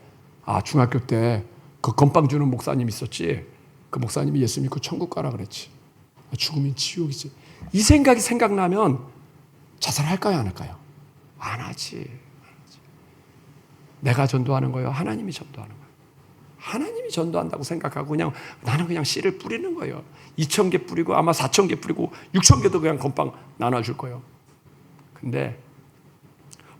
중학교 때 그 건빵 주는 목사님 있었지. 그 목사님이 예수 믿고 천국 가라 그랬지. 죽으면 지옥이지. 이 생각이 생각나면 자살할까요, 안 할까요? 안 하지. 내가 전도하는 거예요? 하나님이 전도하는 거예요? 하나님이 전도한다고 생각하고 그냥 나는 그냥 씨를 뿌리는 거예요. 2,000개 뿌리고 아마 4,000개 뿌리고 6,000개도 그냥 건빵 나눠줄 거예요. 근데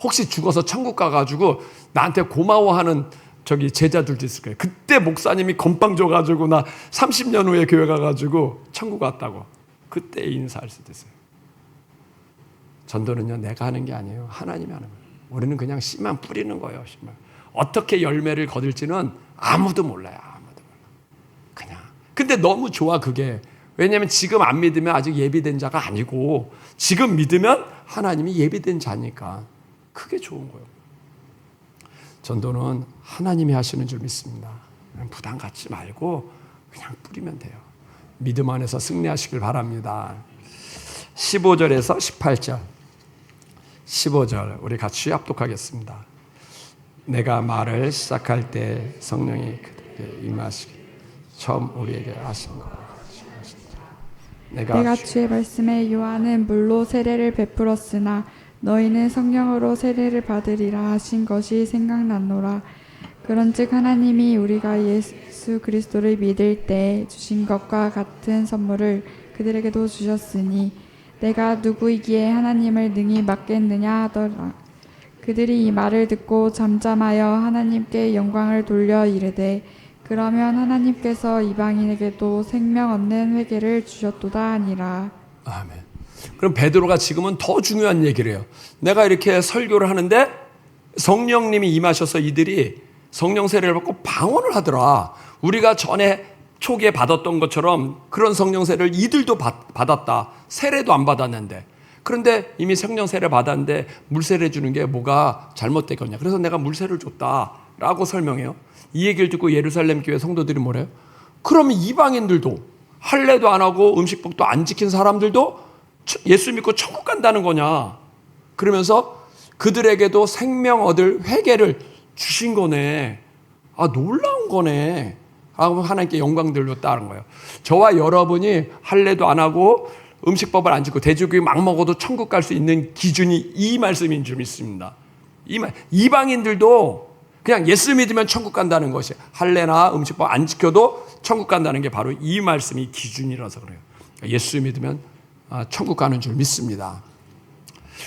혹시 죽어서 천국 가가지고 나한테 고마워하는 저기 제자들도 있을 거예요. 그때 목사님이 건빵 줘가지고 나 30년 후에 교회 가가지고 천국 갔다고. 그때 인사할 수도 있어요. 전도는요, 내가 하는 게 아니에요. 하나님이 하는 거예요. 우리는 그냥 씨만 뿌리는 거예요. 씨만. 어떻게 열매를 거둘지는 아무도 몰라요. 아무도 몰라. 그냥. 근데 너무 좋아 그게. 왜냐하면 지금 안 믿으면 아직 예비된 자가 아니고 지금 믿으면 하나님이 예비된 자니까 그게 좋은 거예요. 전도는 하나님이 하시는 줄 믿습니다. 부담 갖지 말고 그냥 뿌리면 돼요. 믿음 안에서 승리하시길 바랍니다. 15절에서 18절. 15절 우리 같이 합독하겠습니다. 내가 말을 시작할 때 성령이 그들에게 임하시기 처음 우리에게 하신 것. 내가 주의 말씀에 요한은 물로 세례를 베풀었으나 너희는 성령으로 세례를 받으리라 하신 것이 생각났노라. 그런즉 하나님이 우리가 예수 그리스도를 믿을 때 주신 것과 같은 선물을 그들에게도 주셨으니 내가 누구이기에 하나님을 능히 맡겠느냐 하더라. 그들이 이 말을 듣고 잠잠하여 하나님께 영광을 돌려 이르되 그러면 하나님께서 이방인에게도 생명 얻는 회개를 주셨도다 하니라. 아멘. 그럼 베드로가 지금은 더 중요한 얘기를 해요. 내가 이렇게 설교를 하는데 성령님이 임하셔서 이들이 성령 세례를 받고 방언을 하더라. 우리가 전에 초기에 받았던 것처럼 그런 성령 세례를 이들도 받았다. 세례도 안 받았는데. 그런데 이미 성령 세례 받았는데 물 세례 주는 게 뭐가 잘못됐겠냐. 그래서 내가 물 세례를 줬다라고 설명해요. 이 얘기를 듣고 예루살렘 교회 성도들이 뭐래요? 그러면 이방인들도 할례도 안 하고 음식법도 안 지킨 사람들도 예수 믿고 천국 간다는 거냐. 그러면서 그들에게도 생명 얻을 회개를 주신 거네. 놀라운 거네. 하고 하나님께 영광 돌렸다는 거예요. 저와 여러분이 할례도 안 하고 음식법을 안 지키고 돼지고기 막 먹어도 천국 갈 수 있는 기준이 이 말씀인 줄 믿습니다. 이방인들도 그냥 예수 믿으면 천국 간다는 것이 할례나 음식법 안 지켜도 천국 간다는 게 바로 이 말씀이 기준이라서 그래요. 예수 믿으면 천국 가는 줄 믿습니다.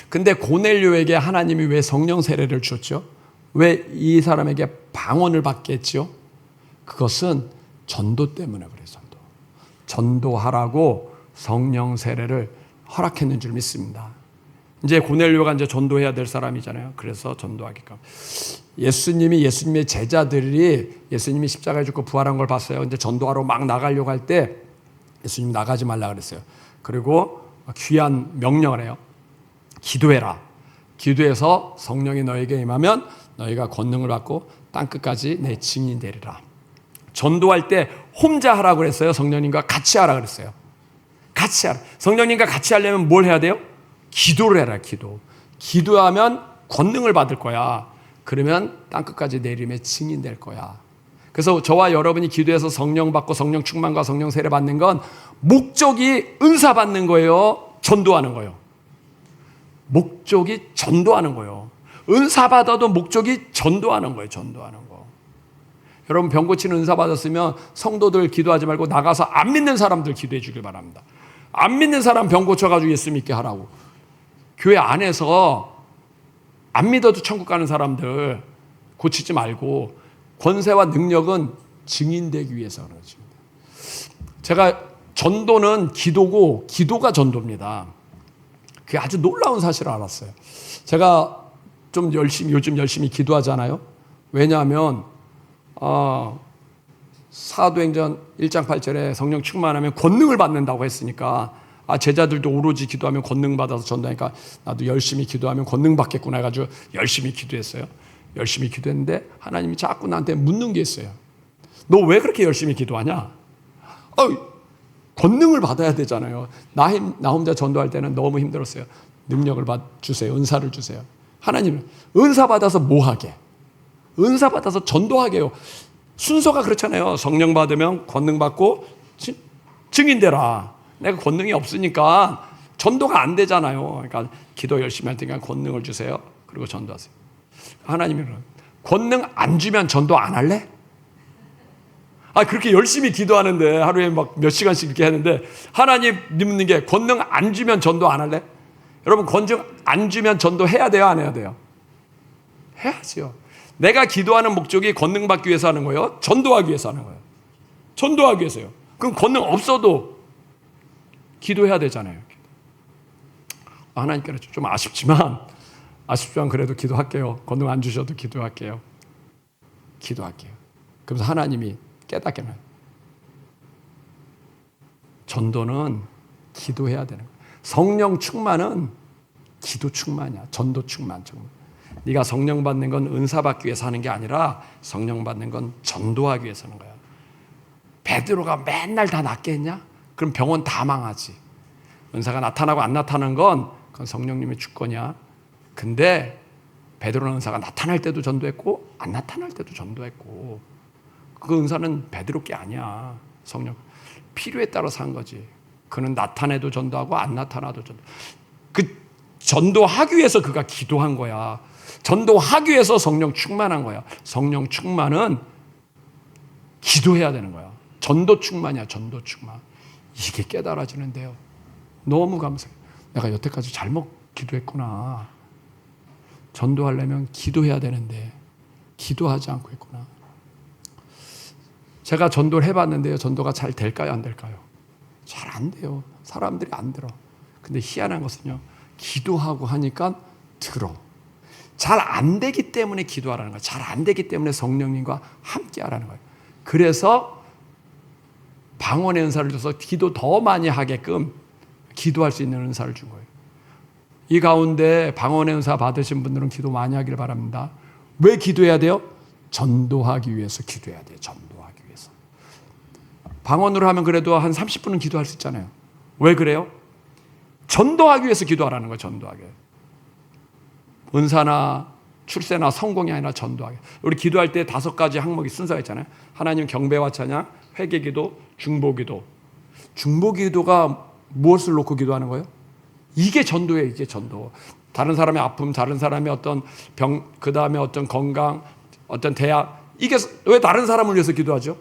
근데 고넬료에게 하나님이 왜 성령 세례를 주었죠? 왜 이 사람에게 방언을 받게 했죠? 그것은 전도 때문에 그래요. 전도하라고 성령 세례를 허락했는 줄 믿습니다. 이제 고넬료가 이제 전도해야 될 사람이잖아요. 그래서 전도하기가. 예수님의 제자들이 예수님이 십자가에 죽고 부활한 걸 봤어요. 이제 전도하러 막 나가려고 할 때 예수님 나가지 말라 그랬어요. 그리고 귀한 명령을 해요. 기도해라. 기도해서 성령이 너에게 임하면 너희가 권능을 받고 땅끝까지 내 증인이 되리라. 전도할 때 혼자 하라고 그랬어요? 성령님과 같이 하라 그랬어요? 같이 하라. 성령님과 같이 하려면 뭘 해야 돼요? 기도를 해라. 기도하면 권능을 받을 거야. 그러면 땅끝까지 내림의 증인 될 거야. 그래서 저와 여러분이 기도해서 성령 받고 성령 충만과 성령 세례 받는 건 목적이 은사 받는 거예요? 전도하는 거예요? 목적이 전도하는 거예요. 은사 받아도 목적이 전도하는 거예요. 전도하는 거. 여러분 병 고치는 은사 받았으면 성도들 기도하지 말고 나가서 안 믿는 사람들 기도해 주길 바랍니다. 안 믿는 사람 병 고쳐가지고 예수 믿게 하라고. 교회 안에서 안 믿어도 천국 가는 사람들 고치지 말고 권세와 능력은 증인되기 위해서 하는 거죠. 제가 전도는 기도고 기도가 전도입니다. 그게 아주 놀라운 사실을 알았어요. 제가 좀 요즘 열심히 기도하잖아요. 왜냐하면 사도행전 1장 8절에 성령 충만하면 권능을 받는다고 했으니까 제자들도 오로지 기도하면 권능 받아서 전도하니까 나도 열심히 기도하면 권능 받겠구나 해가지고 열심히 기도했어요. 열심히 기도했는데 하나님이 자꾸 나한테 묻는 게 있어요. 너 왜 그렇게 열심히 기도하냐? 권능을 받아야 되잖아요. 나 혼자 전도할 때는 너무 힘들었어요. 능력을 주세요. 은사를 주세요. 하나님은 은사 받아서 뭐 하게? 은사 받아서 전도하게요. 순서가 그렇잖아요. 성령 받으면 권능 받고 증인되라. 내가 권능이 없으니까 전도가 안 되잖아요. 그러니까 기도 열심히 할 테니까 권능을 주세요. 그리고 전도하세요. 하나님은 권능 안 주면 전도 안 할래? 그렇게 열심히 기도하는데 하루에 막 몇 시간씩 이렇게 하는데 하나님 묻는 게 권능 안 주면 전도 안 할래? 여러분 권능 안 주면 전도 해야 돼요, 안 해야 돼요? 해야죠. 내가 기도하는 목적이 권능 받기 위해서 하는 거예요? 전도하기 위해서 하는 거예요? 전도하기 위해서요. 그럼 권능 없어도 기도해야 되잖아요. 하나님께는 좀 아쉽지만 그래도 기도할게요. 권능 안 주셔도 기도할게요. 그래서 하나님이 깨닫게 해요. 전도는 기도해야 되는 거예요. 성령 충만은 기도 충만이야. 전도 충만. 네가 성령 받는 건 은사 받기 위해서 하는 게 아니라 성령 받는 건 전도하기 위해서 하는 거야. 베드로가 맨날 다 낫게 했냐? 그럼 병원 다 망하지. 은사가 나타나고 안 나타나는 건 그건 성령님의 주권이야. 근데 베드로는 은사가 나타날 때도 전도했고 안 나타날 때도 전도했고 그 은사는 베드로 게 아니야. 성령 필요에 따라서 한 거지. 그는 나타내도 전도하고 안 나타나도 전도. 그 전도하기 위해서 그가 기도한 거야. 전도하기 위해서 성령 충만한 거야. 성령 충만은 기도해야 되는 거야. 전도 충만이야. 전도 충만. 이게 깨달아지는데요. 너무 감사해요. 내가 여태까지 잘못 기도했구나. 전도하려면 기도해야 되는데 기도하지 않고 있구나. 제가 전도를 해봤는데요. 전도가 잘 될까요? 안 될까요? 잘 안 돼요. 사람들이 안 들어. 근데 희한한 것은요. 기도하고 하니까 들어. 잘 안 되기 때문에 기도하라는 거예요. 잘 안 되기 때문에 성령님과 함께 하라는 거예요. 그래서 방언의 은사를 줘서 기도 더 많이 하게끔 기도할 수 있는 은사를 준 거예요. 이 가운데 방언의 은사 받으신 분들은 기도 많이 하길 바랍니다. 왜 기도해야 돼요? 전도하기 위해서 기도해야 돼요. 전도하기 위해서. 방언으로 하면 그래도 한 30분은 기도할 수 있잖아요. 왜 그래요? 전도하기 위해서 기도하라는 거예요. 전도하기. 은사나 출세나 성공이 아니라 전도하기. 우리 기도할 때 5가지 항목이 순서가 있잖아요. 하나님 경배와 찬양, 회개기도, 중보기도. 중보기도가 무엇을 놓고 기도하는 거예요? 이게 전도예요. 이게 전도. 다른 사람의 아픔, 다른 사람의 어떤 병, 그 다음에 어떤 건강, 어떤 대학. 이게 왜 다른 사람을 위해서 기도하죠?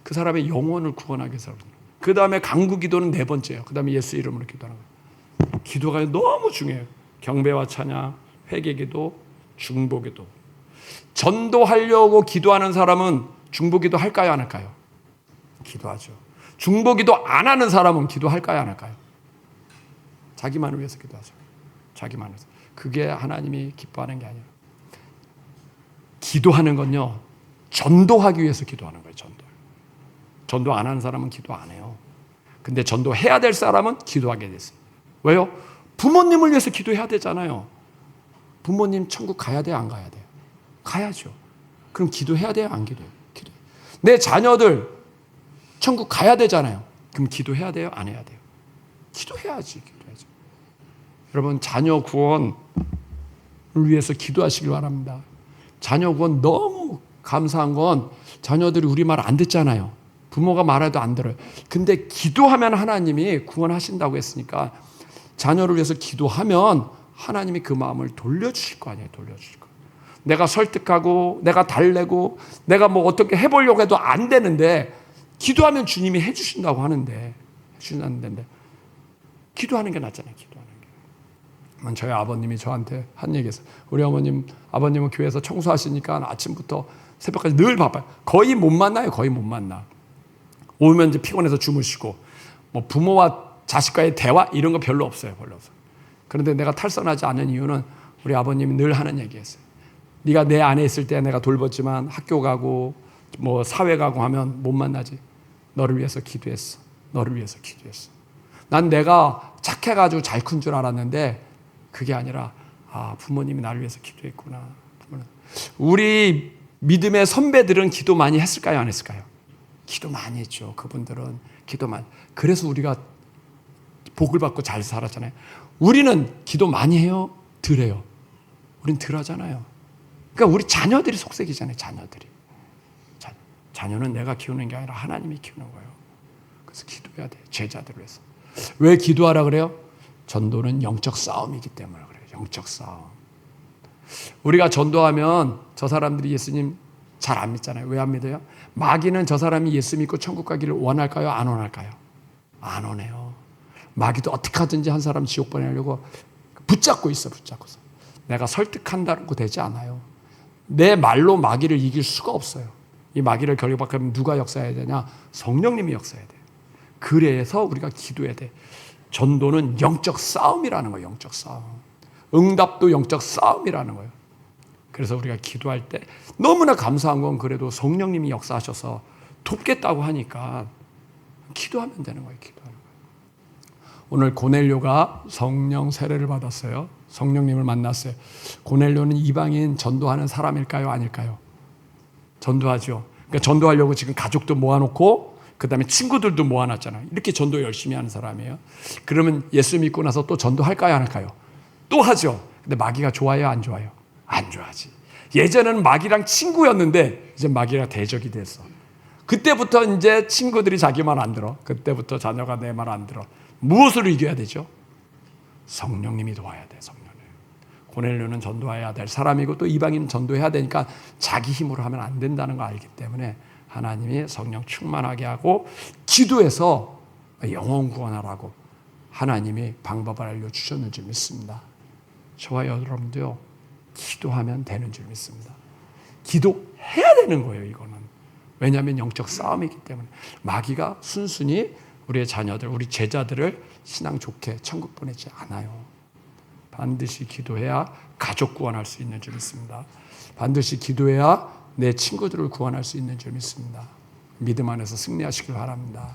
그 사람의 영혼을 구원하기 위해서. 그 다음에 간구기도는 4번째예요. 그 다음에 예수 이름으로 기도하는 거예요. 기도가 너무 중요해요. 경배와 찬양, 회개기도, 중보기도. 전도하려고 기도하는 사람은 중보기도 할까요? 안 할까요? 기도하죠. 중보기도 안 하는 사람은 기도할까요? 안 할까요? 자기만을 위해서 기도하죠. 자기만을 위해서. 그게 하나님이 기뻐하는 게 아니에요. 기도하는 건요. 전도하기 위해서 기도하는 거예요. 전도 안 하는 사람은 기도 안 해요. 근데 전도해야 될 사람은 기도하게 됐어요. 왜요? 부모님을 위해서 기도해야 되잖아요. 부모님 천국 가야 돼요? 안 가야 돼요? 가야죠. 그럼 기도해야 돼요? 안 기도해요? 기도해요. 내 자녀들 천국 가야 되잖아요. 그럼 기도해야 돼요? 안 해야 돼요? 기도해야지. 여러분 자녀 구원을 위해서 기도하시길 바랍니다. 자녀 구원 너무 감사한 건 자녀들이 우리 말 안 듣잖아요. 부모가 말해도 안 들어요. 근데 기도하면 하나님이 구원하신다고 했으니까 자녀를 위해서 기도하면 하나님이 그 마음을 돌려주실 거 아니에요. 돌려주실 거. 내가 설득하고 내가 달래고 내가 뭐 어떻게 해보려고 해도 안 되는데 기도하면 주님이 해주신다고 하는데 해주신다는데 기도하는 게 낫잖아요. 기도하는 게. 저희 아버님이 저한테 한 얘기였어요. 우리 아버님은 교회에서 청소하시니까 아침부터 새벽까지 늘 바빠요. 거의 못 만나요. 거의 못 만나. 오면 이제 피곤해서 주무시고, 뭐 부모와 자식과의 대화 이런 거 별로 없어요. 별로 없어요. 그런데 내가 탈선하지 않은 이유는 우리 아버님이 늘 하는 얘기였어요. 네가 내 안에 있을 때 내가 돌봤지만 학교 가고 뭐 사회 가고 하면 못 만나지. 너를 위해서 기도했어. 너를 위해서 기도했어. 난 내가 착해가지고 잘 큰 줄 알았는데 그게 아니라 부모님이 나를 위해서 기도했구나. 우리 믿음의 선배들은 기도 많이 했을까요? 안 했을까요? 기도 많이 했죠. 그분들은 기도 많이. 그래서 우리가 복을 받고 잘 살았잖아요. 우리는 기도 많이 해요? 덜 해요? 우린 덜 하잖아요. 그러니까 우리 자녀들이 속색이잖아요. 자녀들이. 자녀는 내가 키우는 게 아니라 하나님이 키우는 거예요. 그래서 기도해야 돼요. 제자들을 위해서. 왜 기도하라 그래요? 전도는 영적 싸움이기 때문에 그래요. 영적 싸움. 우리가 전도하면 저 사람들이 예수님 잘 안 믿잖아요. 왜 안 믿어요? 마귀는 저 사람이 예수 믿고 천국 가기를 원할까요? 안 원할까요? 안 원해요. 마귀도 어떻게 하든지 한 사람 지옥 보내려고 붙잡고 있어. 붙잡고서. 내가 설득한다고 되지 않아요. 내 말로 마귀를 이길 수가 없어요. 이 마귀를 결박하면 누가 역사해야 되냐? 성령님이 역사해야 돼요. 그래서 우리가 기도해야 돼. 전도는 영적 싸움이라는 거예요. 영적 싸움. 응답도 영적 싸움이라는 거예요. 그래서 우리가 기도할 때 너무나 감사한 건 그래도 성령님이 역사하셔서 돕겠다고 하니까 기도하면 되는 거예요. 기도하는 거예요. 오늘 고넬료가 성령 세례를 받았어요. 성령님을 만났어요. 고넬료는 이방인 전도하는 사람일까요? 아닐까요? 전도하죠. 그러니까 전도하려고 지금 가족도 모아놓고 그다음에 친구들도 모아놨잖아요. 이렇게 전도 열심히 하는 사람이에요. 그러면 예수 믿고 나서 또 전도할까요? 안 할까요? 또 하죠. 근데 마귀가 좋아요? 안 좋아요? 안 좋아하지. 예전에는 마귀랑 친구였는데 이제 마귀가 대적이 됐어. 그때부터 이제 친구들이 자기 말 안 들어. 그때부터 자녀가 내 말 안 들어. 무엇으로 이겨야 되죠? 성령님이 도와야 돼. 성령님. 고넬료는 전도해야 될 사람이고 또 이방인 전도해야 되니까 자기 힘으로 하면 안 된다는 거 알기 때문에 하나님이 성령 충만하게 하고 기도해서 영혼 구원하라고 하나님이 방법을 알려주셨는 줄 믿습니다. 저와 여러분도요. 기도하면 되는 줄 믿습니다. 기도해야 되는 거예요. 이거는. 왜냐하면 영적 싸움이기 때문에 마귀가 순순히 우리의 자녀들, 우리 제자들을 신앙 좋게 천국 보내지 않아요. 반드시 기도해야 가족 구원할 수 있는 줄 믿습니다. 반드시 기도해야 내 친구들을 구원할 수 있는 줄 믿습니다. 믿음 안에서 승리하시길 바랍니다.